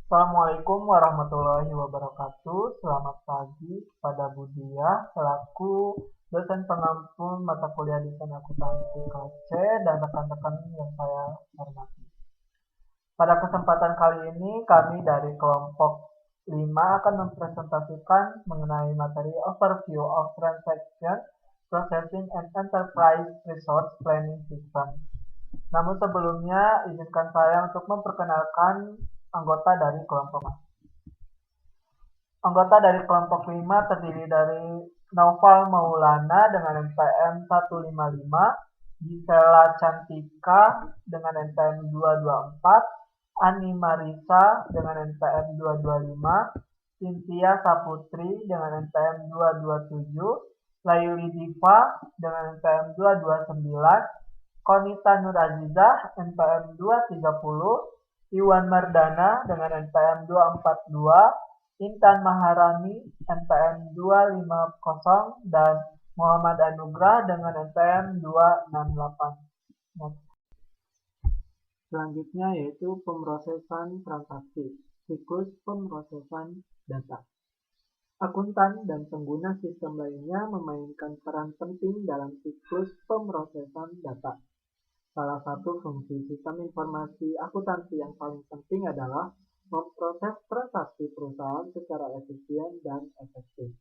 Assalamualaikum warahmatullahi wabarakatuh. Selamat pagi kepada Budia selaku dosen pengampu mata kuliah desain akuntansi kelas C dan rekan-rekan yang saya hormati. Pada kesempatan kali ini kami dari kelompok 5 akan mempresentasikan mengenai materi Overview of Transaction Processing and Enterprise Resource Planning System. Namun sebelumnya izinkan saya untuk memperkenalkan anggota dari kelompok. Anggota dari kelompok 5 terdiri dari Naufal Maulana dengan NPM 155, Gisela Cantika dengan NPM 224, Ani Marisa dengan NPM 225, Cynthia Saputri dengan NPM 227, Layuli Diva dengan NPM 229, Konita Nur Azizah NPM 230, Iwan Mardana dengan NPM 242, Intan Maharani NPM 250 dan Muhammad Anugrah dengan NPM 268. Selanjutnya yaitu pemrosesan transaksi, siklus pemrosesan data. Akuntan dan pengguna sistem lainnya memainkan peran penting dalam siklus pemrosesan data. Salah satu fungsi sistem informasi akuntansi yang paling penting adalah memproses transaksi perusahaan secara efisien dan efektif.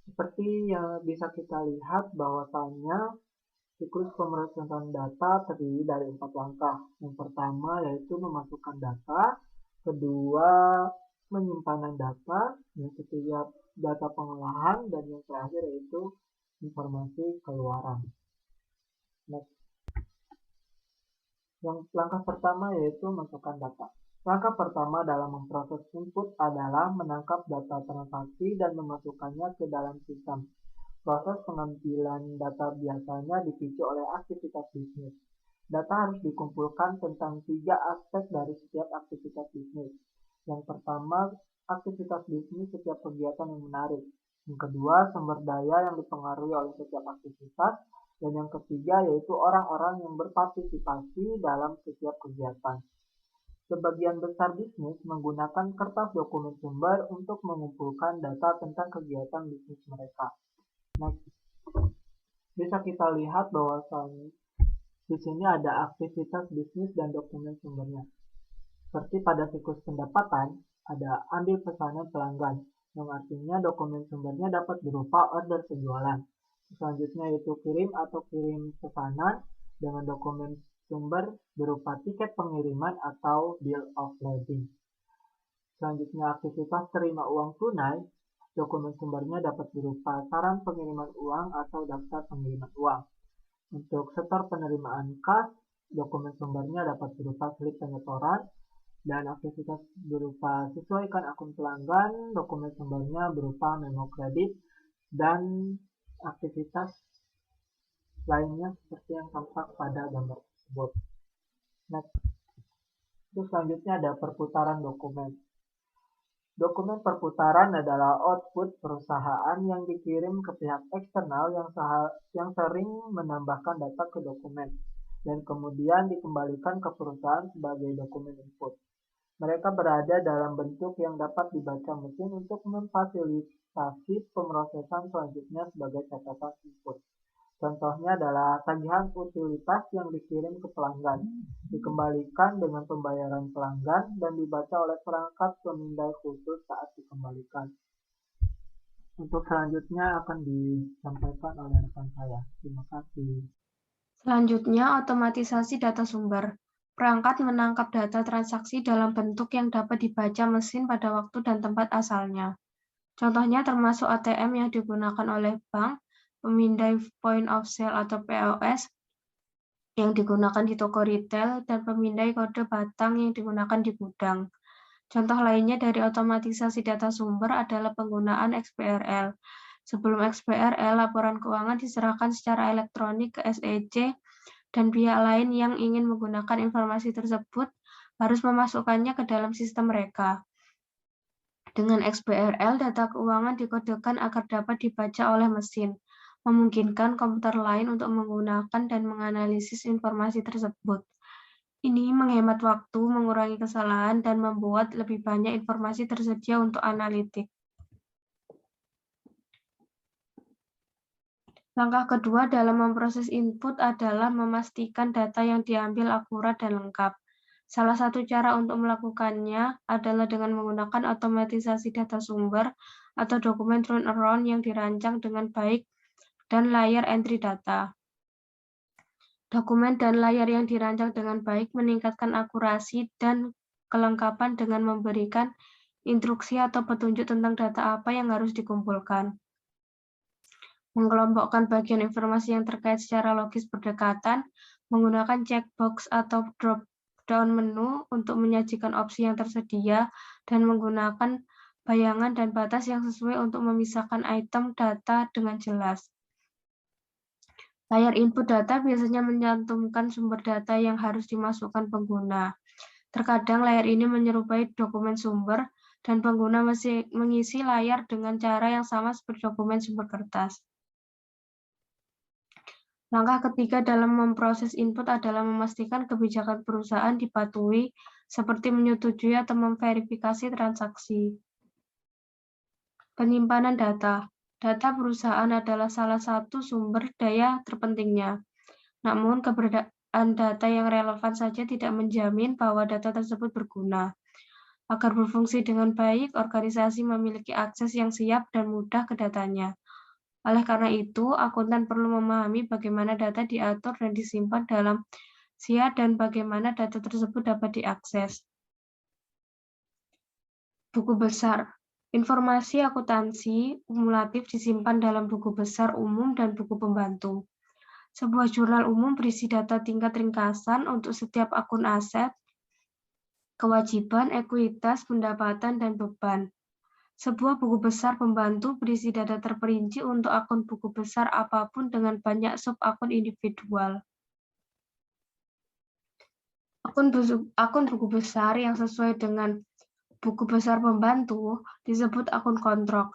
Seperti yang bisa kita lihat bahwasannya siklus pemrosesan data terdiri dari 4 langkah. Yang pertama yaitu memasukkan data, kedua penyimpanan data, yang ketiga data pengolahan, dan yang terakhir yaitu informasi keluaran. Next. Yang langkah pertama yaitu masukkan data. Langkah pertama dalam memproses input adalah menangkap data transaksi dan memasukkannya ke dalam sistem. Proses pengambilan data biasanya dipicu oleh aktivitas bisnis. Data harus dikumpulkan tentang 3 aspek dari setiap aktivitas bisnis. Yang pertama, aktivitas bisnis setiap kegiatan yang menarik. Yang kedua, sumber daya yang dipengaruhi oleh setiap aktivitas. Dan yang ketiga yaitu orang-orang yang berpartisipasi dalam setiap kegiatan. Sebagian besar bisnis menggunakan kertas dokumen sumber untuk mengumpulkan data tentang kegiatan bisnis mereka. Next. Bisa kita lihat bahwasannya di sini ada aktivitas bisnis dan dokumen sumbernya. Seperti pada siklus pendapatan, ada ambil pesanan pelanggan, yang artinya dokumen sumbernya dapat berupa order penjualan. Selanjutnya yaitu kirim atau kirim pesanan dengan dokumen sumber berupa tiket pengiriman atau bill of lading. Selanjutnya aktivitas terima uang tunai, dokumen sumbernya dapat berupa saran pengiriman uang atau daftar pengiriman uang. Untuk setor penerimaan kas, dokumen sumbernya dapat berupa slip penyetoran, dan aktivitas berupa sesuaikan akun pelanggan, dokumen sumbernya berupa memo kredit, dan aktivitas lainnya seperti yang tampak pada gambar tersebut. Next. Terus selanjutnya ada perputaran dokumen. Dokumen perputaran adalah output perusahaan yang dikirim ke pihak eksternal yang sering menambahkan data ke dokumen dan kemudian dikembalikan ke perusahaan sebagai dokumen input. Mereka berada dalam bentuk yang dapat dibaca mesin untuk memfasilitasi pemrosesan selanjutnya sebagai catatan input. Contohnya adalah tagihan utilitas yang dikirim ke pelanggan, dikembalikan dengan pembayaran pelanggan dan dibaca oleh perangkat pemindai khusus saat dikembalikan. Untuk selanjutnya akan disampaikan oleh rekan saya. Terima kasih. Selanjutnya, otomatisasi data sumber. Perangkat menangkap data transaksi dalam bentuk yang dapat dibaca mesin pada waktu dan tempat asalnya. Contohnya termasuk ATM yang digunakan oleh bank, pemindai point of sale atau POS yang digunakan di toko retail, dan pemindai kode batang yang digunakan di gudang. Contoh lainnya dari otomatisasi data sumber adalah penggunaan XBRL. Sebelum XBRL, laporan keuangan diserahkan secara elektronik ke SEC, dan pihak lain yang ingin menggunakan informasi tersebut harus memasukkannya ke dalam sistem mereka. Dengan XBRL, data keuangan dikodekan agar dapat dibaca oleh mesin, memungkinkan komputer lain untuk menggunakan dan menganalisis informasi tersebut. Ini menghemat waktu, mengurangi kesalahan, dan membuat lebih banyak informasi tersedia untuk analitik. Langkah kedua dalam memproses input adalah memastikan data yang diambil akurat dan lengkap. Salah satu cara untuk melakukannya adalah dengan menggunakan otomatisasi data sumber atau dokumen turnaround yang dirancang dengan baik dan layar entry data. Dokumen dan layar yang dirancang dengan baik meningkatkan akurasi dan kelengkapan dengan memberikan instruksi atau petunjuk tentang data apa yang harus dikumpulkan. Mengelompokkan bagian informasi yang terkait secara logis berdekatan, menggunakan checkbox atau drop-down menu untuk menyajikan opsi yang tersedia, dan menggunakan bayangan dan batas yang sesuai untuk memisahkan item data dengan jelas. Layar input data biasanya mencantumkan sumber data yang harus dimasukkan pengguna. Terkadang layar ini menyerupai dokumen sumber, dan pengguna mengisi layar dengan cara yang sama seperti dokumen sumber kertas. Langkah ketiga dalam memproses input adalah memastikan kebijakan perusahaan dipatuhi, seperti menyetujui atau memverifikasi transaksi. Penyimpanan data. Data perusahaan adalah salah satu sumber daya terpentingnya. Namun, keberadaan data yang relevan saja tidak menjamin bahwa data tersebut berguna. Agar berfungsi dengan baik, organisasi memiliki akses yang siap dan mudah ke datanya. Oleh karena itu, akuntan perlu memahami bagaimana data diatur dan disimpan dalam SIA dan bagaimana data tersebut dapat diakses. Buku besar. Informasi akuntansi kumulatif disimpan dalam buku besar umum dan buku pembantu. Sebuah jurnal umum berisi data tingkat ringkasan untuk setiap akun aset, kewajiban, ekuitas, pendapatan, dan beban. Sebuah buku besar pembantu berisi data terperinci untuk akun buku besar apapun dengan banyak sub-akun individual. Akun buku besar yang sesuai dengan buku besar pembantu disebut akun kontrol.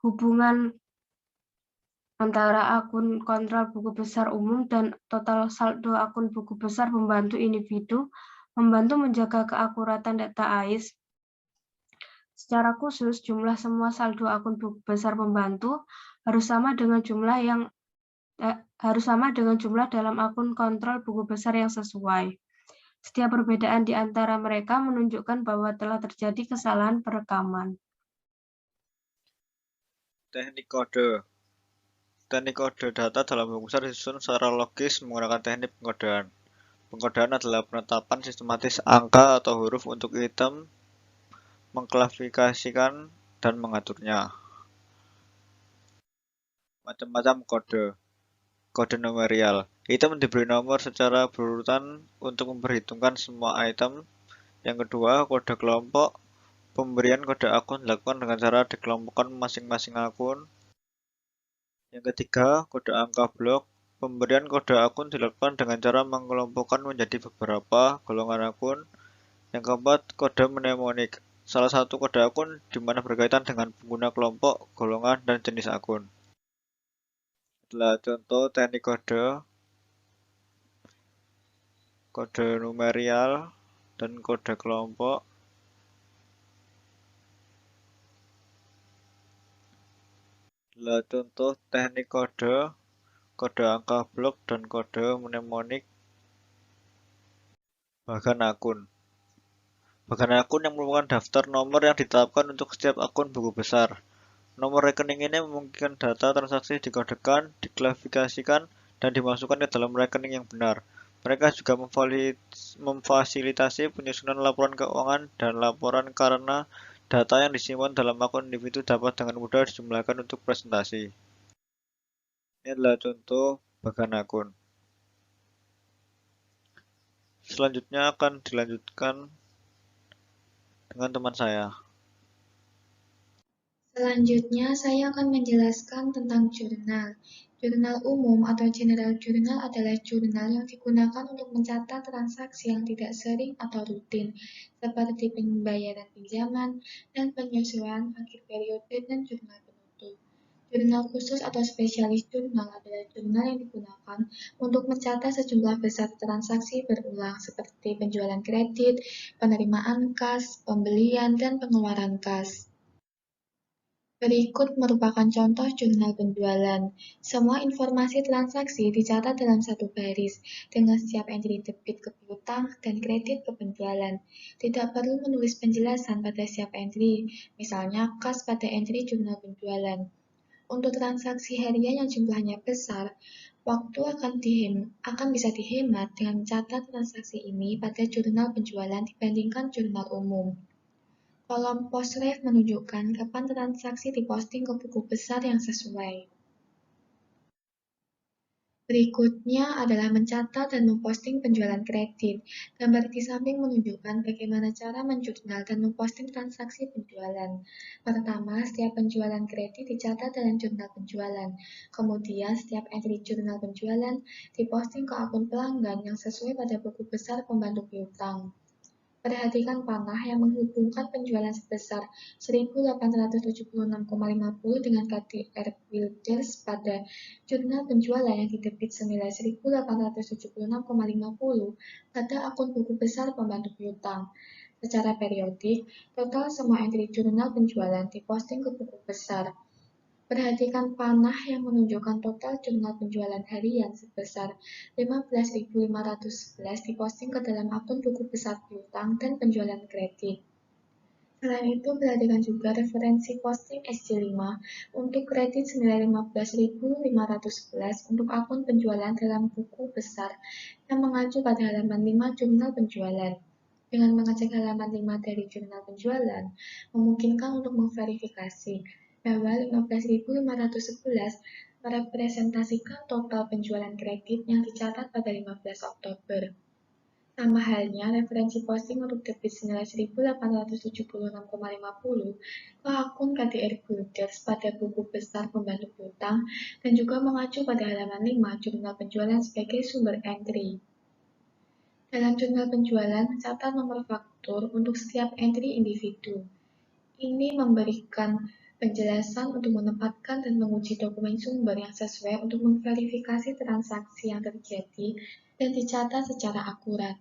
Hubungan antara akun kontrol buku besar umum dan total saldo akun buku besar pembantu individu membantu menjaga keakuratan data AIS. Secara khusus, jumlah semua saldo akun buku besar pembantu harus sama dengan jumlah dalam akun kontrol buku besar yang sesuai. Setiap perbedaan di antara mereka menunjukkan bahwa telah terjadi kesalahan perekaman. Teknik kode. Teknik kode data dalam buku besar disusun secara logis menggunakan teknik pengkodean. Pengkodean adalah penetapan sistematis angka atau huruf untuk item, mengklasifikasikan, dan mengaturnya. Macam-macam kode. Kode numerial. Item diberi nomor secara berurutan untuk memperhitungkan semua item. Yang kedua, kode kelompok. Pemberian kode akun dilakukan dengan cara dikelompokkan masing-masing akun. Yang ketiga, kode angka blok. Pemberian kode akun dilakukan dengan cara mengelompokkan menjadi beberapa golongan akun. Yang keempat, kode mnemonik. Salah satu kode akun di mana berkaitan dengan pengguna kelompok, golongan, dan jenis akun. Adalah contoh teknik kode numerial, dan kode kelompok. Adalah contoh teknik kode angka blok, dan kode mnemonik. Bagan akun. Bagan akun yang merupakan daftar nomor yang ditetapkan untuk setiap akun buku besar. Nomor rekening ini memungkinkan data transaksi dikodekan, diklasifikasikan, dan dimasukkan ke dalam rekening yang benar. Mereka juga memfasilitasi penyusunan laporan keuangan dan laporan karena data yang disimpan dalam akun individu dapat dengan mudah dijumlahkan untuk presentasi. Ini adalah contoh bagan akun. Selanjutnya akan dilanjutkan dengan teman saya. Selanjutnya, saya akan menjelaskan tentang jurnal. Jurnal umum atau general journal adalah jurnal yang digunakan untuk mencatat transaksi yang tidak sering atau rutin, seperti pembayaran pinjaman dan penyesuaian akhir periode dan jurnal penutup. Jurnal khusus atau spesialis jurnal adalah jurnal yang digunakan untuk mencatat sejumlah besar transaksi berulang seperti penjualan kredit, penerimaan kas, pembelian, dan pengeluaran kas. Berikut merupakan contoh jurnal penjualan. Semua informasi transaksi dicatat dalam satu baris, dengan setiap entry debit ke piutang dan kredit ke penjualan. Tidak perlu menulis penjelasan pada setiap entry, misalnya kas pada entry jurnal penjualan. Untuk transaksi harian yang jumlahnya besar, waktu akan bisa dihemat dengan mencatat transaksi ini pada jurnal penjualan dibandingkan jurnal umum. Kolom postref menunjukkan kapan transaksi diposting ke buku besar yang sesuai. Berikutnya adalah mencatat dan memposting penjualan kredit. Gambar di samping menunjukkan bagaimana cara menjurnal dan memposting transaksi penjualan. Pertama, setiap penjualan kredit dicatat dalam jurnal penjualan. Kemudian, setiap entry jurnal penjualan diposting ke akun pelanggan yang sesuai pada buku besar pembantu piutang. Perhatikan panah yang menghubungkan penjualan sebesar 1.876,50 dengan KDR Builders pada jurnal penjualan yang didebit senilai 1.876,50 pada akun buku besar pembantu piutang. Secara periodik, total semua entry jurnal penjualan diposting ke buku besar. Perhatikan panah yang menunjukkan total jurnal penjualan harian sebesar 15.511 diposting ke dalam akun buku besar piutang dan penjualan kredit. Selain itu, perhatikan juga referensi posting SC5 untuk kredit senilai 15.511 untuk akun penjualan dalam buku besar yang mengacu pada halaman 5 jurnal penjualan. Dengan mengecek halaman 5 dari jurnal penjualan, memungkinkan untuk memverifikasi bahwa 15.511 merepresentasikan total penjualan kredit yang dicatat pada 15 Oktober. Sama halnya, referensi posting untuk debit senilai 1.876,50 ke akun KDR Builders pada buku besar pembantu piutang dan juga mengacu pada halaman 5 jurnal penjualan sebagai sumber entry. Dalam jurnal penjualan, catat nomor faktur untuk setiap entry individu. Ini memberikan penjelasan untuk menempatkan dan menguji dokumen sumber yang sesuai untuk memverifikasi transaksi yang terjadi dan dicatat secara akurat.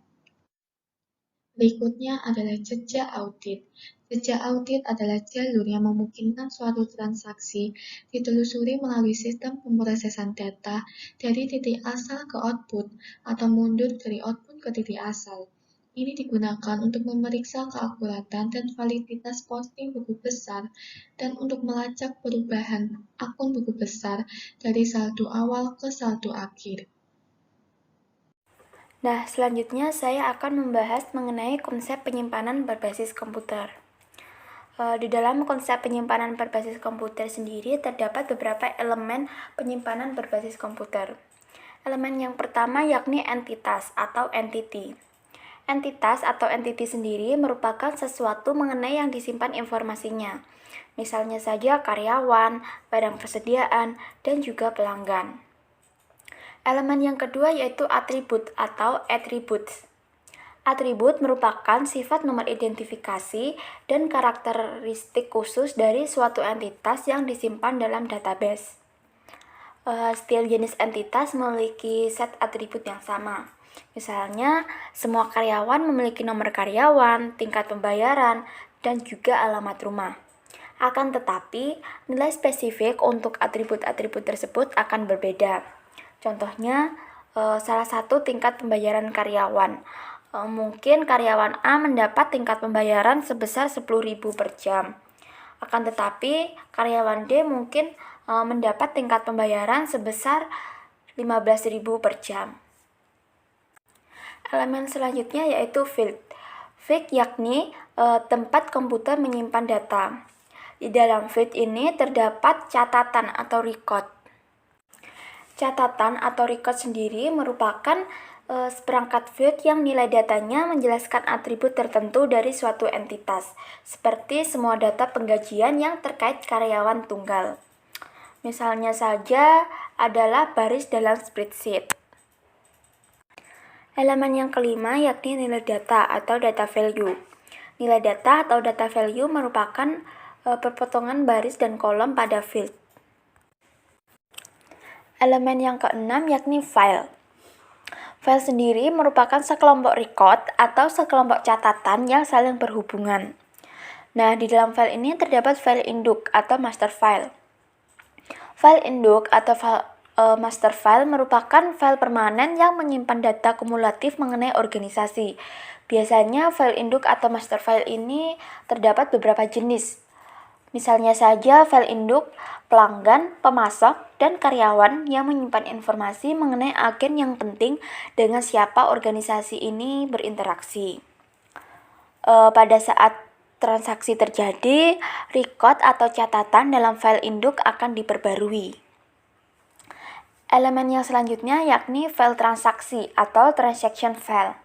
Berikutnya adalah jejak audit. Jejak audit adalah jalur yang memungkinkan suatu transaksi ditelusuri melalui sistem pemrosesan data dari titik asal ke output atau mundur dari output ke titik asal. Ini digunakan untuk memeriksa keakuratan dan validitas posting buku besar dan untuk melacak perubahan akun buku besar dari saldo awal ke saldo akhir. Nah, selanjutnya saya akan membahas mengenai konsep penyimpanan berbasis komputer. Di dalam konsep penyimpanan berbasis komputer sendiri terdapat beberapa elemen penyimpanan berbasis komputer. Elemen yang pertama yakni entitas atau entity. Entitas atau entity sendiri merupakan sesuatu mengenai yang disimpan informasinya. Misalnya saja karyawan, barang persediaan, dan juga pelanggan. Elemen yang kedua yaitu atribut atau attributes. Atribut merupakan sifat nomor identifikasi dan karakteristik khusus dari suatu entitas yang disimpan dalam database. Setiap jenis entitas memiliki set atribut yang sama. Misalnya, semua karyawan memiliki nomor karyawan, tingkat pembayaran, dan juga alamat rumah. Akan tetapi, nilai spesifik untuk atribut-atribut tersebut akan berbeda. Contohnya, salah satu tingkat pembayaran karyawan. Mungkin karyawan A mendapat tingkat pembayaran sebesar 10.000 per jam. Akan tetapi, karyawan D mungkin mendapat tingkat pembayaran sebesar 15.000 per jam. Elemen selanjutnya yaitu field. Field yakni tempat komputer menyimpan data. Di dalam field ini terdapat catatan atau record. Catatan atau record sendiri merupakan seperangkat field yang nilai datanya menjelaskan atribut tertentu dari suatu entitas, seperti semua data penggajian yang terkait karyawan tunggal. Misalnya saja adalah baris dalam spreadsheet. Elemen yang kelima yakni nilai data atau data value. Nilai data atau data value merupakan perpotongan baris dan kolom pada field. Elemen yang keenam yakni file. File sendiri merupakan sekelompok record atau sekelompok catatan yang saling berhubungan. Nah, di dalam file ini terdapat file induk atau master file. File induk atau master file merupakan file permanen yang menyimpan data kumulatif mengenai organisasi. Biasanya file induk atau master file ini terdapat beberapa jenis. Misalnya saja file induk, pelanggan, pemasok, dan karyawan yang menyimpan informasi mengenai agen yang penting dengan siapa organisasi ini berinteraksi. Pada saat transaksi terjadi, record atau catatan dalam file induk akan diperbarui. Elemen yang selanjutnya yakni file transaksi atau transaction file.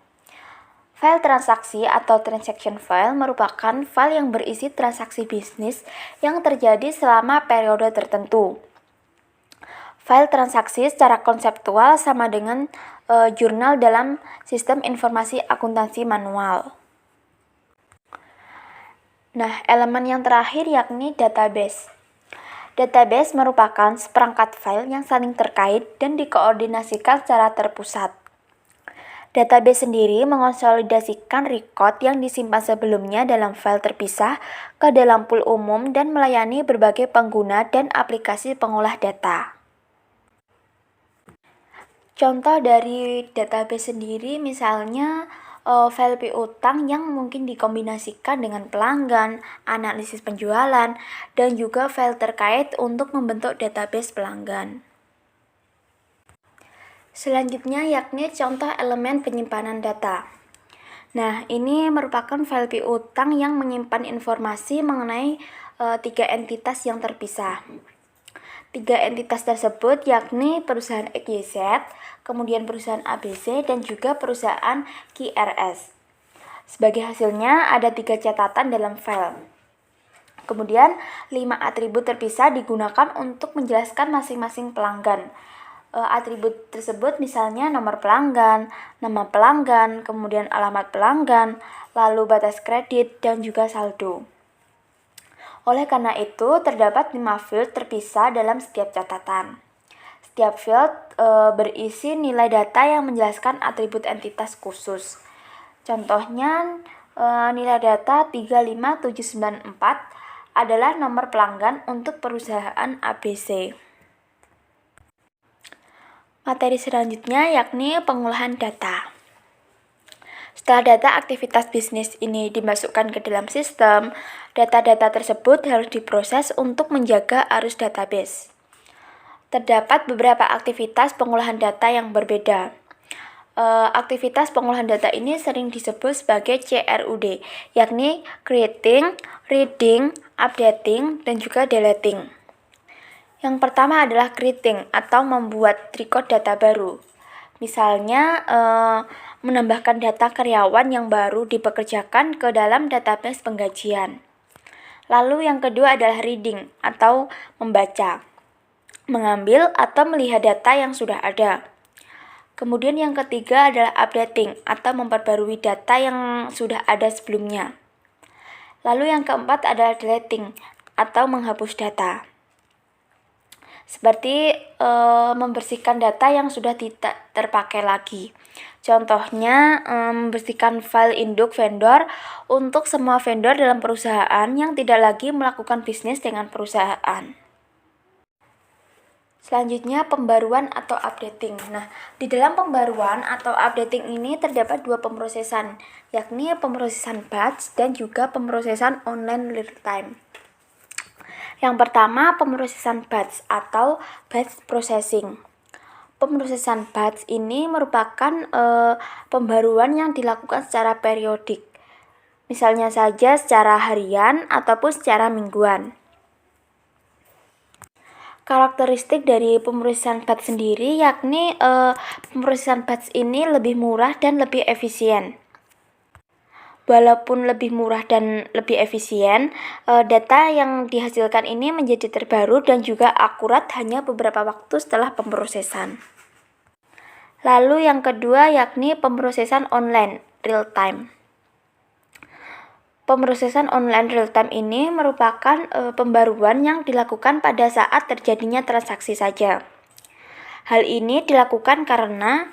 File transaksi atau transaction file merupakan file yang berisi transaksi bisnis yang terjadi selama periode tertentu. File transaksi secara konseptual sama dengan jurnal dalam sistem informasi akuntansi manual. Nah, elemen yang terakhir yakni database. Database merupakan seperangkat file yang saling terkait dan dikoordinasikan secara terpusat. Database sendiri mengonsolidasikan record yang disimpan sebelumnya dalam file terpisah ke dalam pool umum dan melayani berbagai pengguna dan aplikasi pengolah data. Contoh dari database sendiri misalnya file piutang yang mungkin dikombinasikan dengan pelanggan, analisis penjualan, dan juga file terkait untuk membentuk database pelanggan. Selanjutnya yakni contoh elemen penyimpanan data. Nah, ini merupakan file piutang yang menyimpan informasi mengenai 3 entitas yang terpisah. 3 entitas tersebut yakni perusahaan XYZ, kemudian perusahaan ABC, dan juga perusahaan QRS. Sebagai hasilnya ada 3 catatan dalam file. Kemudian 5 atribut terpisah digunakan untuk menjelaskan masing-masing pelanggan. Atribut tersebut misalnya nomor pelanggan, nama pelanggan, kemudian alamat pelanggan, lalu batas kredit, dan juga saldo. Oleh karena itu, terdapat 5 field terpisah dalam setiap catatan. Setiap field berisi nilai data yang menjelaskan atribut entitas khusus. Contohnya, nilai data 35794 adalah nomor pelanggan untuk perusahaan ABC. Materi selanjutnya yakni pengolahan data. Setelah data aktivitas bisnis ini dimasukkan ke dalam sistem, data-data tersebut harus diproses untuk menjaga arus database. Terdapat beberapa aktivitas pengolahan data yang berbeda. Aktivitas pengolahan data ini sering disebut sebagai CRUD, yakni creating, reading, updating, dan juga deleting. Yang pertama adalah creating atau membuat record data baru. Misalnya, menambahkan data karyawan yang baru dipekerjakan ke dalam database penggajian. Lalu yang kedua adalah reading atau membaca, mengambil atau melihat data yang sudah ada. Kemudian yang ketiga adalah updating atau memperbarui data yang sudah ada sebelumnya. Lalu yang keempat adalah deleting atau menghapus data. Seperti membersihkan data yang sudah tidak terpakai lagi. Contohnya, membersihkan file induk vendor untuk semua vendor dalam perusahaan yang tidak lagi melakukan bisnis dengan perusahaan. Selanjutnya, pembaruan atau updating. Nah, di dalam pembaruan atau updating ini terdapat 2 pemrosesan, yakni pemrosesan batch dan juga pemrosesan online real time. Yang pertama, pemrosesan batch atau batch processing. Pemrosesan batch ini merupakan pembaruan yang dilakukan secara periodik. Misalnya saja secara harian ataupun secara mingguan. Karakteristik dari pemrosesan batch sendiri yakni pemrosesan batch ini lebih murah dan lebih efisien. Walaupun lebih murah dan lebih efisien, data yang dihasilkan ini menjadi terbaru dan juga akurat hanya beberapa waktu setelah pemrosesan. Lalu yang kedua yakni pemrosesan online real time. Pemrosesan online real time ini merupakan pembaruan yang dilakukan pada saat terjadinya transaksi saja. Hal ini dilakukan karena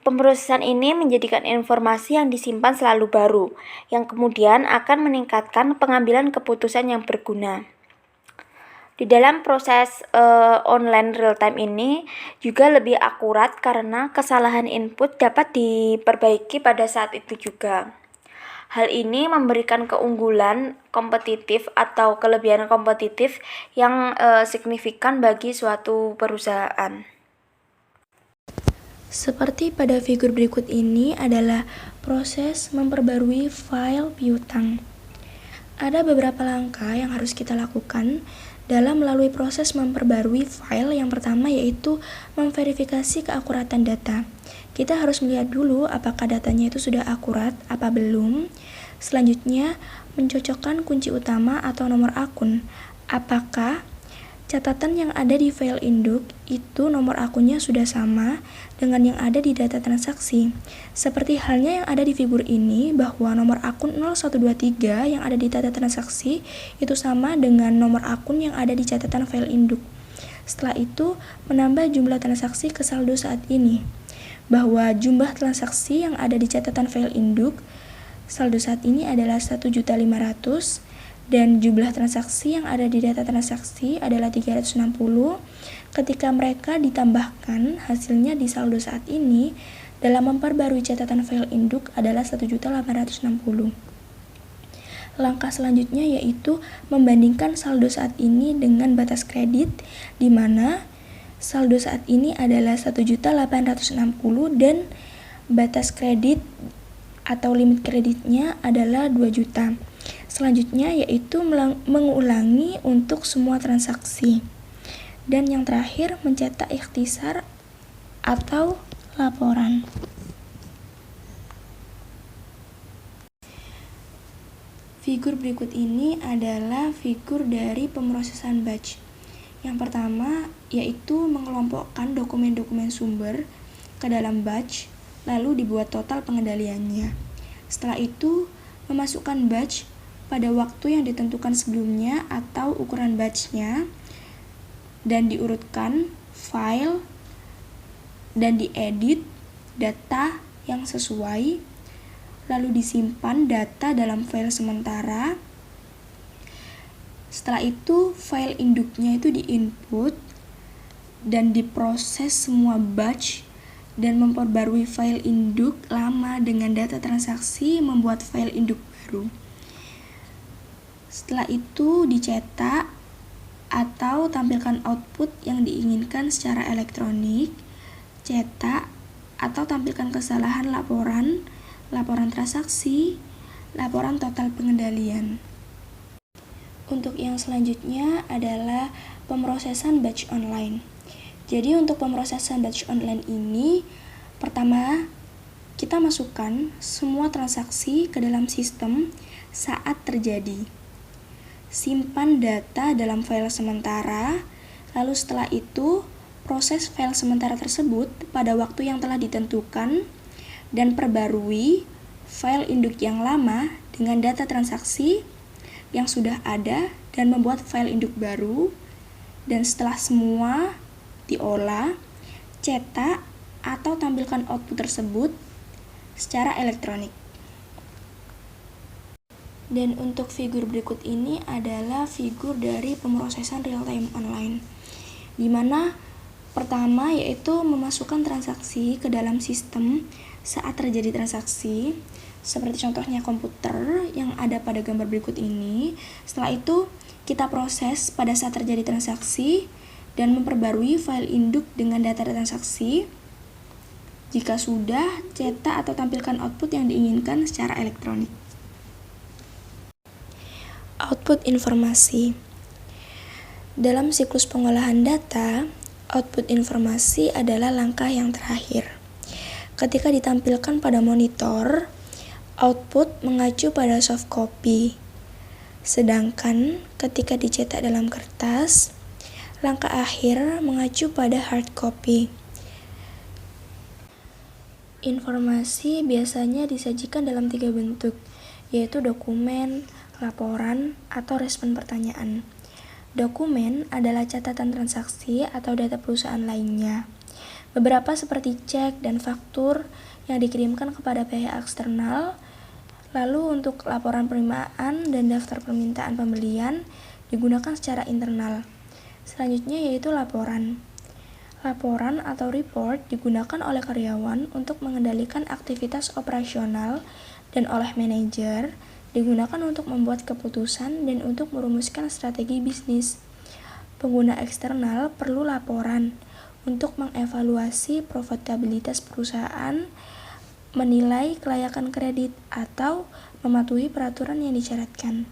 pemrosesan ini menjadikan informasi yang disimpan selalu baru, yang kemudian akan meningkatkan pengambilan keputusan yang berguna. Di dalam proses online real time ini juga lebih akurat karena kesalahan input dapat diperbaiki pada saat itu juga. Hal ini memberikan keunggulan kompetitif atau kelebihan kompetitif yang signifikan bagi suatu perusahaan. Seperti pada figur berikut ini adalah proses memperbarui file piutang. Ada beberapa langkah yang harus kita lakukan dalam melalui proses memperbarui file. Yang pertama yaitu memverifikasi keakuratan data. Kita harus melihat dulu apakah datanya itu sudah akurat, apa belum. Selanjutnya, mencocokkan kunci utama atau nomor akun. Apakah catatan yang ada di file induk itu nomor akunnya sudah sama dengan yang ada di data transaksi. Seperti halnya yang ada di figur ini, bahwa nomor akun 0123 yang ada di data transaksi itu sama dengan nomor akun yang ada di catatan file induk. Setelah itu, menambah jumlah transaksi ke saldo saat ini. Bahwa jumlah transaksi yang ada di catatan file induk saldo saat ini adalah 1.500.000 dan jumlah transaksi yang ada di data transaksi adalah 360. Ketika mereka ditambahkan, hasilnya di saldo saat ini dalam memperbarui catatan file induk adalah 1.860.000. Langkah selanjutnya yaitu membandingkan saldo saat ini dengan batas kredit, di mana saldo saat ini adalah 1.860.000 dan batas kredit atau limit kreditnya adalah 2 juta. Selanjutnya yaitu mengulangi untuk semua transaksi. Dan yang terakhir mencetak ikhtisar atau laporan. Figur berikut ini adalah figur dari pemrosesan batch. Yang pertama yaitu mengelompokkan dokumen-dokumen sumber ke dalam batch, lalu dibuat total pengendaliannya. Setelah itu, memasukkan batch pada waktu yang ditentukan sebelumnya atau ukuran batch-nya, dan diurutkan file dan diedit data yang sesuai, lalu disimpan data dalam file sementara. Setelah itu, file induknya itu diinput dan diproses semua batch dan memperbarui file induk lama dengan data transaksi, membuat file induk baru. Setelah itu dicetak atau tampilkan output yang diinginkan secara elektronik, cetak atau tampilkan kesalahan laporan, laporan transaksi, laporan total pengendalian. Untuk yang selanjutnya adalah pemrosesan batch online. Jadi untuk pemrosesan batch online ini, pertama kita masukkan semua transaksi ke dalam sistem saat terjadi. Simpan data dalam file sementara, lalu setelah itu proses file sementara tersebut pada waktu yang telah ditentukan dan perbarui file induk yang lama dengan data transaksi yang sudah ada dan membuat file induk baru. Dan setelah semua diolah, cetak atau tampilkan output tersebut secara elektronik. Dan untuk figur berikut ini adalah figur dari pemrosesan real time online, di mana pertama yaitu memasukkan transaksi ke dalam sistem saat terjadi transaksi, seperti contohnya komputer yang ada pada gambar berikut ini. Setelah itu kita proses pada saat terjadi transaksi dan memperbarui file induk dengan data transaksi. Jika sudah, cetak atau tampilkan output yang diinginkan secara elektronik. Output informasi. Dalam siklus pengolahan data, output informasi adalah langkah yang terakhir. Ketika ditampilkan pada monitor, output mengacu pada soft copy. Sedangkan ketika dicetak dalam kertas, langkah akhir mengacu pada hard copy. Informasi biasanya disajikan dalam 3 bentuk, yaitu dokumen, laporan, atau respon pertanyaan. Dokumen adalah catatan transaksi atau data perusahaan lainnya. Beberapa seperti cek dan faktur yang dikirimkan kepada pihak eksternal. Lalu untuk laporan penerimaan dan daftar permintaan pembelian digunakan secara internal. Selanjutnya yaitu laporan. Laporan atau report digunakan oleh karyawan untuk mengendalikan aktivitas operasional dan oleh manajer digunakan untuk membuat keputusan dan untuk merumuskan strategi bisnis. Pengguna eksternal perlu laporan untuk mengevaluasi profitabilitas perusahaan, menilai kelayakan kredit, atau mematuhi peraturan yang disyaratkan.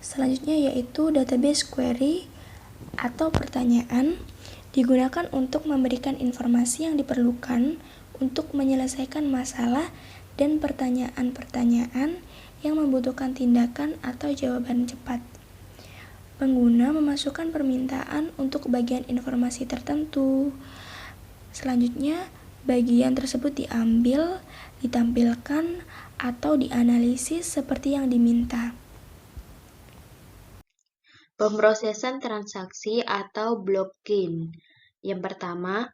Selanjutnya yaitu database query atau pertanyaan digunakan untuk memberikan informasi yang diperlukan untuk menyelesaikan masalah dan pertanyaan-pertanyaan yang membutuhkan tindakan atau jawaban cepat. Pengguna memasukkan permintaan untuk bagian informasi tertentu. Selanjutnya, bagian tersebut diambil, ditampilkan, atau dianalisis seperti yang diminta. Pemrosesan transaksi atau blockchain. Yang pertama,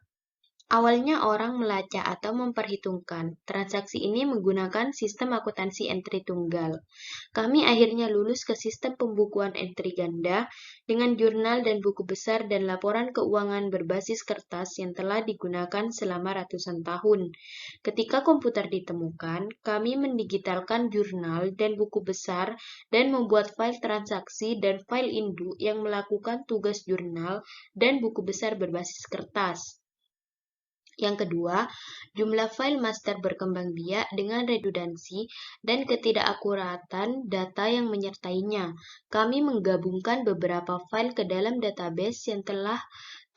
awalnya orang melacak atau memperhitungkan. Transaksi ini menggunakan sistem akuntansi entry tunggal. Kami akhirnya lulus ke sistem pembukuan entry ganda dengan jurnal dan buku besar dan laporan keuangan berbasis kertas yang telah digunakan selama ratusan tahun. Ketika komputer ditemukan, kami mendigitalkan jurnal dan buku besar dan membuat file transaksi dan file induk yang melakukan tugas jurnal dan buku besar berbasis kertas. Yang kedua, jumlah file master berkembang biak dengan redundansi dan ketidakakuratan data yang menyertainya. Kami menggabungkan beberapa file ke dalam database yang telah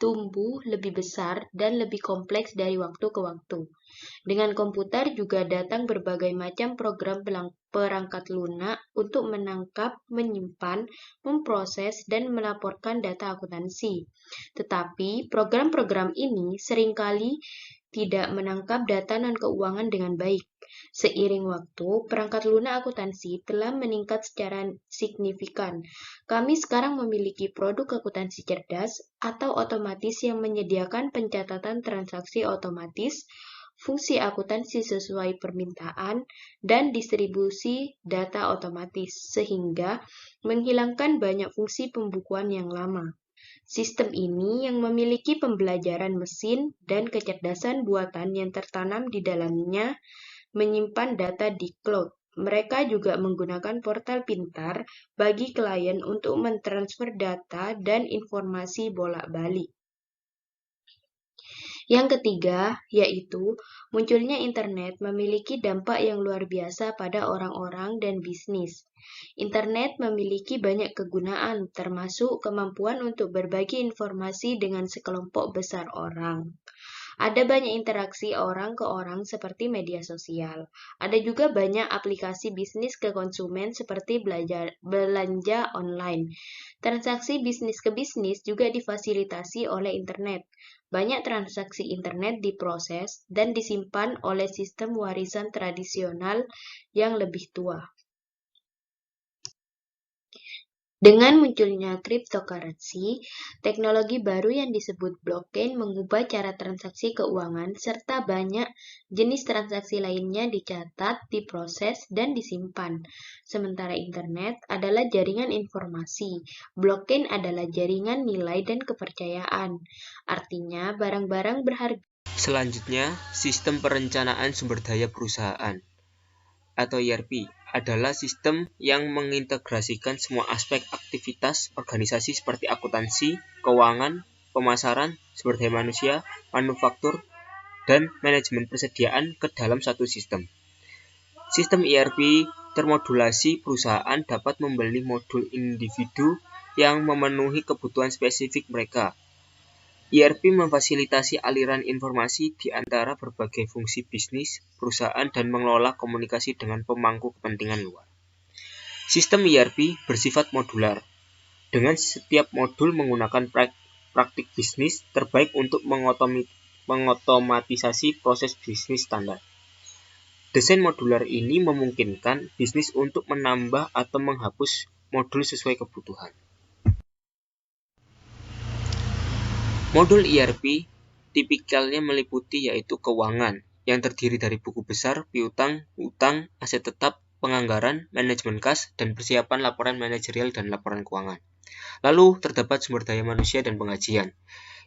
tumbuh lebih besar dan lebih kompleks dari waktu ke waktu. Dengan komputer juga datang berbagai macam program perangkat lunak untuk menangkap, menyimpan, memproses, dan melaporkan data akuntansi. Tetapi program-program ini seringkali tidak menangkap data non-keuangan dengan baik. Seiring waktu, perangkat lunak akuntansi telah meningkat secara signifikan. Kami sekarang memiliki produk akuntansi cerdas atau otomatis yang menyediakan pencatatan transaksi otomatis, fungsi akuntansi sesuai permintaan, dan distribusi data otomatis, sehingga menghilangkan banyak fungsi pembukuan yang lama. Sistem ini yang memiliki pembelajaran mesin dan kecerdasan buatan yang tertanam di dalamnya menyimpan data di cloud. Mereka juga menggunakan portal pintar bagi klien untuk mentransfer data dan informasi bolak-balik. Yang ketiga, yaitu munculnya internet memiliki dampak yang luar biasa pada orang-orang dan bisnis. Internet memiliki banyak kegunaan, termasuk kemampuan untuk berbagi informasi dengan sekelompok besar orang. Ada banyak interaksi orang ke orang seperti media sosial. Ada juga banyak aplikasi bisnis ke konsumen seperti belanja online. Transaksi bisnis ke bisnis juga difasilitasi oleh internet. Banyak transaksi internet diproses dan disimpan oleh sistem warisan tradisional yang lebih tua. Dengan munculnya cryptocurrency, teknologi baru yang disebut blockchain mengubah cara transaksi keuangan serta banyak jenis transaksi lainnya dicatat, diproses, dan disimpan. Sementara internet adalah jaringan informasi, blockchain adalah jaringan nilai dan kepercayaan. Artinya, barang-barang berharga. Selanjutnya, sistem perencanaan sumber daya perusahaan atau ERP adalah sistem yang mengintegrasikan semua aspek aktivitas organisasi seperti akuntansi, keuangan, pemasaran, sumber daya manusia, manufaktur, dan manajemen persediaan ke dalam satu sistem. Sistem ERP termodulasi perusahaan dapat membeli modul individu yang memenuhi kebutuhan spesifik mereka. ERP memfasilitasi aliran informasi di antara berbagai fungsi bisnis, perusahaan, dan mengelola komunikasi dengan pemangku kepentingan luar. Sistem ERP bersifat modular, dengan setiap modul menggunakan praktik bisnis terbaik untuk mengotomatisasi proses bisnis standar. Desain modular ini memungkinkan bisnis untuk menambah atau menghapus modul sesuai kebutuhan. Modul ERP tipikalnya meliputi yaitu keuangan, yang terdiri dari buku besar, piutang, utang, aset tetap, penganggaran, manajemen kas, dan persiapan laporan manajerial dan laporan keuangan. Lalu terdapat sumber daya manusia dan penggajian,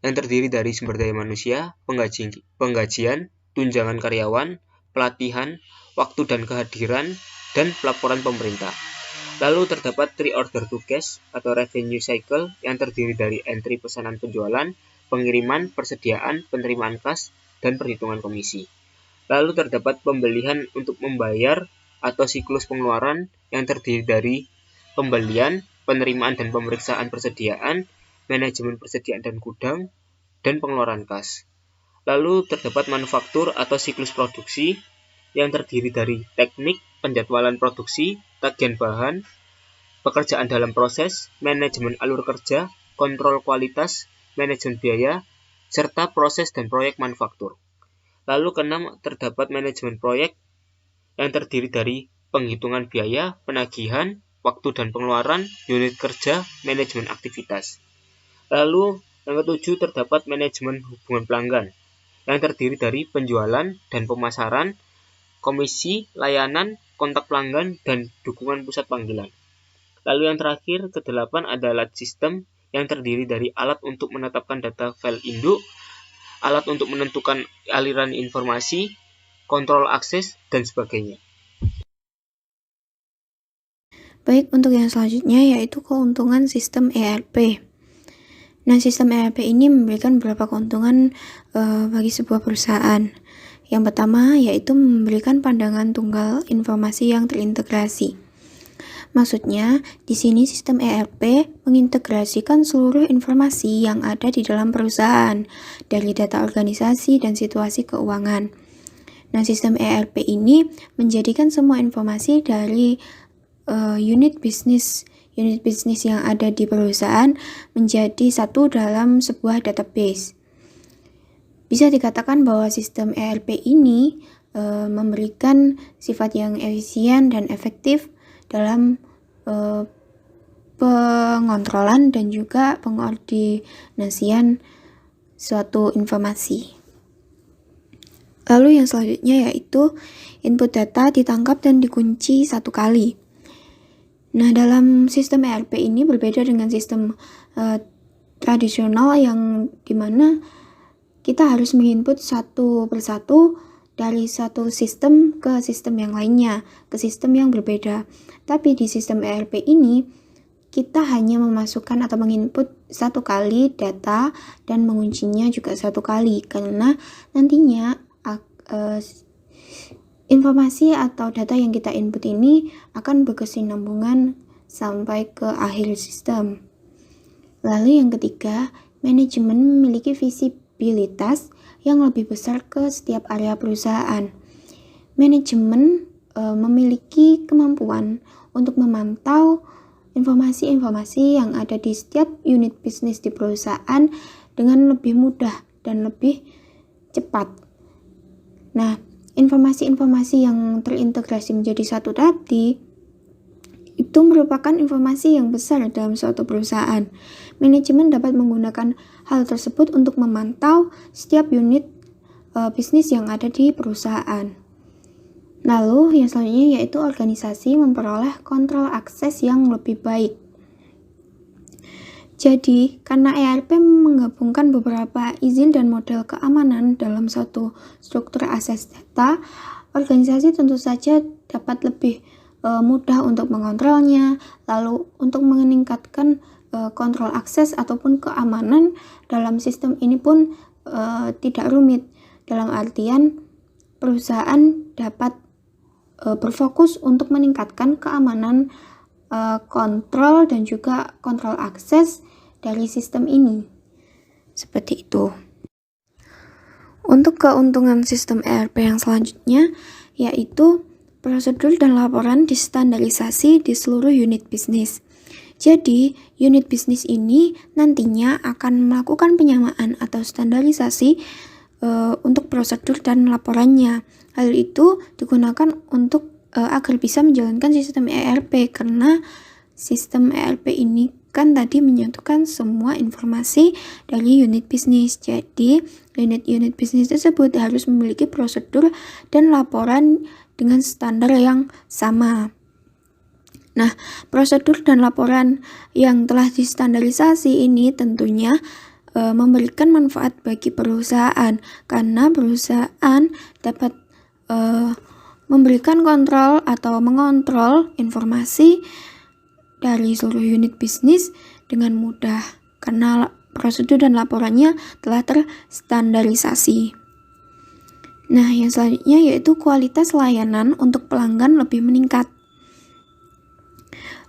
yang terdiri dari sumber daya manusia, penggajian, tunjangan karyawan, pelatihan, waktu dan kehadiran, dan pelaporan pemerintah. Lalu terdapat three order to cash atau revenue cycle yang terdiri dari entry pesanan penjualan, pengiriman, persediaan, penerimaan kas, dan perhitungan komisi. Lalu terdapat pembelian untuk membayar atau siklus pengeluaran yang terdiri dari pembelian, penerimaan dan pemeriksaan persediaan, manajemen persediaan dan gudang, dan pengeluaran kas. Lalu terdapat manufaktur atau siklus produksi yang terdiri dari teknik, penjadwalan produksi, tagihan bahan, pekerjaan dalam proses, manajemen alur kerja, kontrol kualitas, manajemen biaya, serta proses dan proyek manufaktur. Lalu keenam, terdapat manajemen proyek yang terdiri dari penghitungan biaya, penagihan, waktu dan pengeluaran, unit kerja, manajemen aktivitas. Lalu yang ketujuh, terdapat manajemen hubungan pelanggan yang terdiri dari penjualan dan pemasaran, komisi, layanan, kontak pelanggan, dan dukungan pusat panggilan. Lalu yang terakhir, kedelapan adalah sistem yang terdiri dari alat untuk menetapkan data file induk, alat untuk menentukan aliran informasi, kontrol akses, dan sebagainya. Baik, untuk yang selanjutnya yaitu keuntungan sistem ERP. Nah, sistem ERP ini memberikan beberapa keuntungan bagi sebuah perusahaan. Yang pertama yaitu memberikan pandangan tunggal informasi yang terintegrasi. Maksudnya, di sini sistem ERP mengintegrasikan seluruh informasi yang ada di dalam perusahaan, dari data organisasi dan situasi keuangan. Nah, sistem ERP ini menjadikan semua informasi dari unit bisnis yang ada di perusahaan menjadi satu dalam sebuah database. Bisa dikatakan bahwa sistem ERP ini memberikan sifat yang efisien dan efektif dalam pengontrolan dan juga pengordinasian suatu informasi. Lalu yang selanjutnya yaitu input data ditangkap dan dikunci satu kali. Nah, dalam sistem ERP ini berbeda dengan sistem tradisional yang dimana kita harus menginput satu persatu dari satu sistem ke sistem yang lainnya, ke sistem yang berbeda. Tapi di sistem ERP ini, kita hanya memasukkan atau menginput satu kali data dan menguncinya juga satu kali, karena nantinya informasi atau data yang kita input ini akan berkesinambungan sampai ke akhir sistem. Lalu yang ketiga, manajemen memiliki visibilitas yang lebih besar ke setiap area perusahaan. Manajemen memiliki kemampuan untuk memantau informasi-informasi yang ada di setiap unit bisnis di perusahaan dengan lebih mudah dan lebih cepat. Nah, informasi-informasi yang terintegrasi menjadi satu tadi itu merupakan informasi yang besar dalam suatu perusahaan. Manajemen dapat menggunakan hal tersebut untuk memantau setiap unit bisnis yang ada di perusahaan. Lalu yang selanjutnya yaitu organisasi memperoleh kontrol akses yang lebih baik. Jadi, karena ERP menggabungkan beberapa izin dan model keamanan dalam satu struktur akses data, organisasi tentu saja dapat lebih mudah untuk mengontrolnya, lalu untuk meningkatkan kontrol akses ataupun keamanan dalam sistem ini pun tidak rumit. Dalam artian, perusahaan dapat berfokus untuk meningkatkan keamanan kontrol dan juga kontrol akses dari sistem ini. Seperti itu. Untuk keuntungan sistem ERP yang selanjutnya yaitu prosedur dan laporan distandarisasi di seluruh unit bisnis. Jadi, unit bisnis ini nantinya akan melakukan penyamaan atau standarisasi untuk prosedur dan laporannya. Hal itu digunakan untuk agar bisa menjalankan sistem ERP, karena sistem ERP ini kan tadi menyatukan semua informasi dari unit bisnis. Jadi, unit bisnis tersebut harus memiliki prosedur dan laporan dengan standar yang sama. Nah, prosedur dan laporan yang telah distandarisasi ini tentunya memberikan manfaat bagi perusahaan, karena perusahaan dapat memberikan kontrol atau mengontrol informasi dari seluruh unit bisnis dengan mudah, karena prosedur dan laporannya telah terstandarisasi. Nah, yang selanjutnya yaitu kualitas layanan untuk pelanggan lebih meningkat.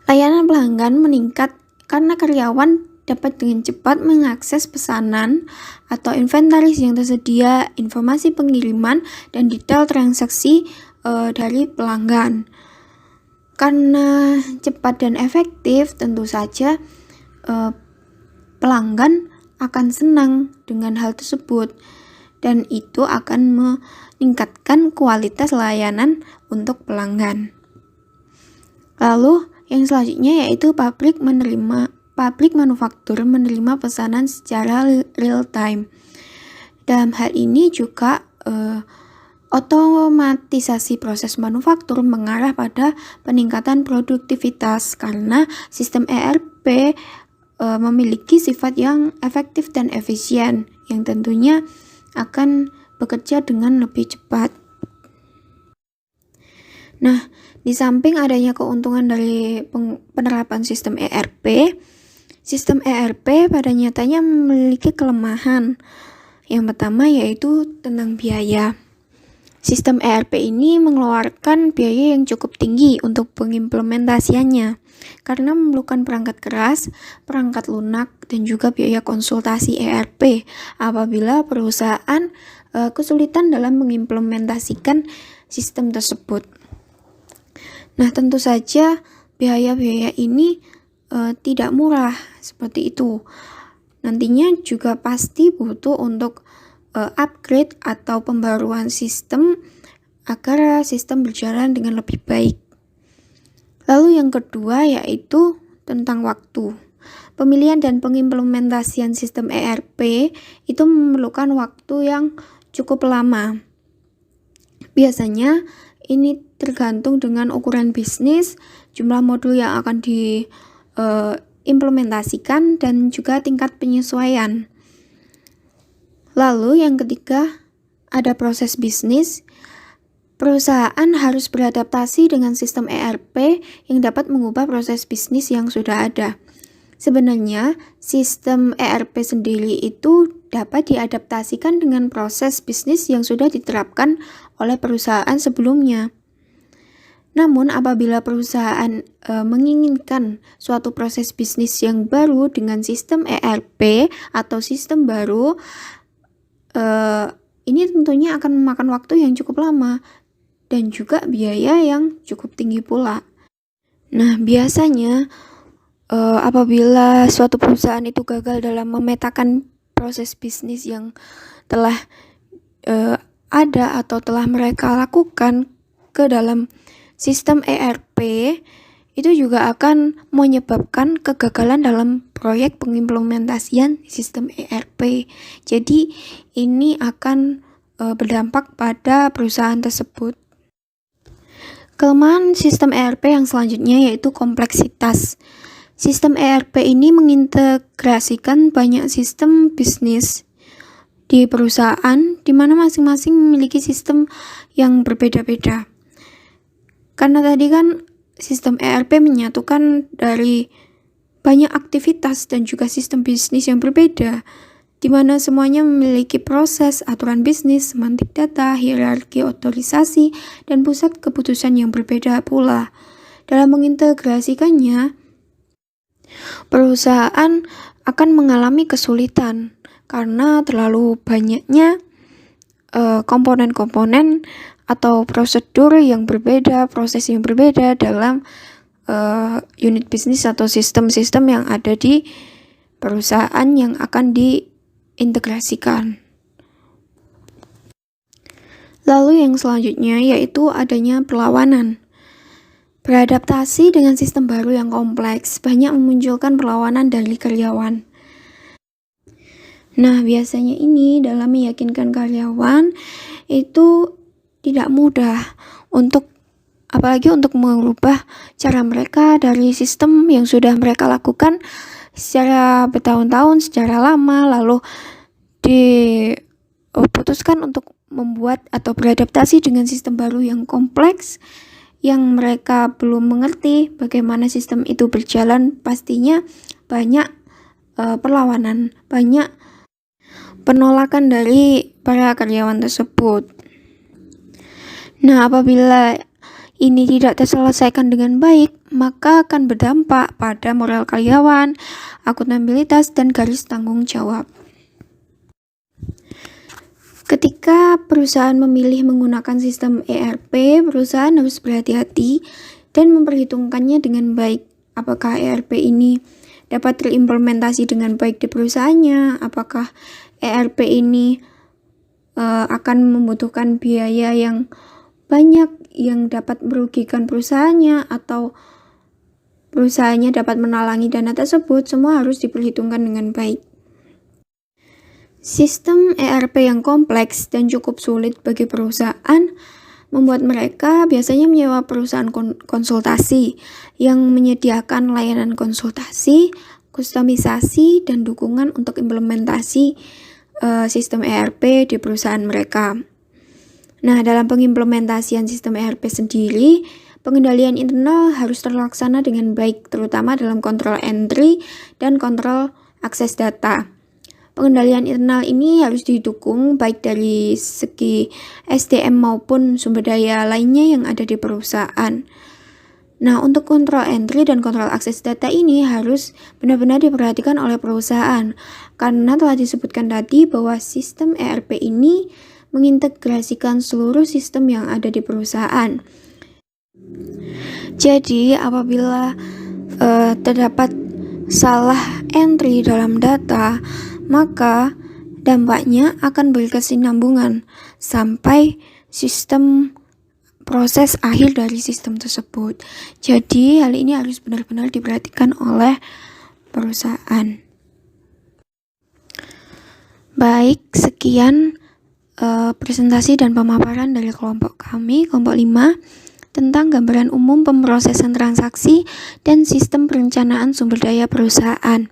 Layanan pelanggan meningkat karena karyawan dapat dengan cepat mengakses pesanan atau inventaris yang tersedia, informasi pengiriman, dan detail transaksi dari pelanggan. Karena cepat dan efektif, tentu saja pelanggan akan senang dengan hal tersebut, dan itu akan meningkatkan kualitas layanan untuk pelanggan. Lalu yang selanjutnya yaitu pabrik manufaktur menerima pesanan secara real time. Dalam hal ini juga otomatisasi proses manufaktur mengarah pada peningkatan produktivitas, karena sistem ERP memiliki sifat yang efektif dan efisien, yang tentunya akan bekerja dengan lebih cepat. Nah, di samping adanya keuntungan dari penerapan sistem ERP pada nyatanya memiliki kelemahan. Yang pertama yaitu tentang biaya. Sistem ERP ini mengeluarkan biaya yang cukup tinggi untuk pengimplementasiannya, karena memerlukan perangkat keras, perangkat lunak, dan juga biaya konsultasi ERP apabila perusahaan kesulitan dalam mengimplementasikan sistem tersebut. Nah, tentu saja biaya-biaya ini tidak murah seperti itu. Nantinya juga pasti butuh untuk upgrade atau pembaruan sistem agar sistem berjalan dengan lebih baik. Lalu yang kedua yaitu tentang waktu. Pemilihan dan pengimplementasian sistem ERP itu memerlukan waktu yang cukup lama. Biasanya ini tergantung dengan ukuran bisnis, jumlah modul yang akan diimplementasikan, dan juga tingkat penyesuaian. Lalu yang ketiga, ada proses bisnis. Perusahaan harus beradaptasi dengan sistem ERP yang dapat mengubah proses bisnis yang sudah ada. Sebenarnya, sistem ERP sendiri itu dapat diadaptasikan dengan proses bisnis yang sudah diterapkan oleh perusahaan sebelumnya. Namun, apabila perusahaan menginginkan suatu proses bisnis yang baru dengan sistem ERP atau sistem baru, ini tentunya akan memakan waktu yang cukup lama dan juga biaya yang cukup tinggi pula. Nah, biasanya apabila suatu perusahaan itu gagal dalam memetakan proses bisnis yang telah ada atau telah mereka lakukan ke dalam sistem ERP, itu juga akan menyebabkan kegagalan dalam proyek pengimplementasian sistem ERP. Jadi ini akan berdampak pada perusahaan tersebut. Kelemahan sistem ERP yang selanjutnya yaitu kompleksitas. Sistem ERP ini mengintegrasikan banyak sistem bisnis di perusahaan, di mana masing-masing memiliki sistem yang berbeda-beda. Karena tadi kan sistem ERP menyatukan dari banyak aktivitas dan juga sistem bisnis yang berbeda, di mana semuanya memiliki proses, aturan bisnis, semantik data, hierarki otorisasi, dan pusat keputusan yang berbeda pula. Dalam mengintegrasikannya, perusahaan akan mengalami kesulitan karena terlalu banyaknya komponen-komponen atau prosedur yang berbeda, proses yang berbeda dalam unit bisnis atau sistem-sistem yang ada di perusahaan yang akan diintegrasikan. Lalu yang selanjutnya yaitu adanya perlawanan. Beradaptasi dengan sistem baru yang kompleks banyak memunculkan perlawanan dari karyawan. Nah, biasanya ini dalam meyakinkan karyawan itu tidak mudah apalagi untuk mengubah cara mereka dari sistem yang sudah mereka lakukan secara bertahun-tahun, secara lama, lalu diputuskan untuk membuat atau beradaptasi dengan sistem baru yang kompleks yang mereka belum mengerti bagaimana sistem itu berjalan. Pastinya banyak perlawanan, banyak penolakan dari para karyawan tersebut. Nah, apabila ini tidak terselesaikan dengan baik, maka akan berdampak pada moral karyawan, akuntabilitas, dan garis tanggung jawab. Ketika perusahaan memilih menggunakan sistem ERP, perusahaan harus berhati-hati dan memperhitungkannya dengan baik. Apakah ERP ini dapat terimplementasi dengan baik di perusahaannya? Apakah ERP ini akan membutuhkan biaya yang banyak yang dapat merugikan perusahaannya, atau perusahaannya dapat menalangi dana tersebut? Semua harus diperhitungkan dengan baik. Sistem ERP yang kompleks dan cukup sulit bagi perusahaan membuat mereka biasanya menyewa perusahaan konsultasi yang menyediakan layanan konsultasi, kustomisasi, dan dukungan untuk implementasi sistem ERP di perusahaan mereka. Nah, dalam pengimplementasian sistem ERP sendiri, pengendalian internal harus terlaksana dengan baik, terutama dalam kontrol entry dan kontrol akses data. Pengendalian internal ini harus didukung baik dari segi SDM maupun sumber daya lainnya yang ada di perusahaan. Nah, untuk kontrol entry dan kontrol akses data ini harus benar-benar diperhatikan oleh perusahaan, karena telah disebutkan tadi bahwa sistem ERP ini mengintegrasikan seluruh sistem yang ada di perusahaan. Jadi, apabila terdapat salah entry dalam data, maka dampaknya akan berkesinambungan sampai sistem proses akhir dari sistem tersebut. Jadi hal ini harus benar-benar diperhatikan oleh perusahaan. Baik, sekian presentasi dan pemaparan dari kelompok kami, kelompok 5, tentang gambaran umum pemrosesan transaksi dan sistem perencanaan sumber daya perusahaan.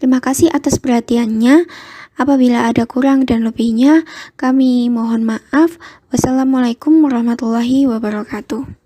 Terima kasih atas perhatiannya. Apabila ada kurang dan lebihnya, kami mohon maaf. Wassalamualaikum warahmatullahi wabarakatuh.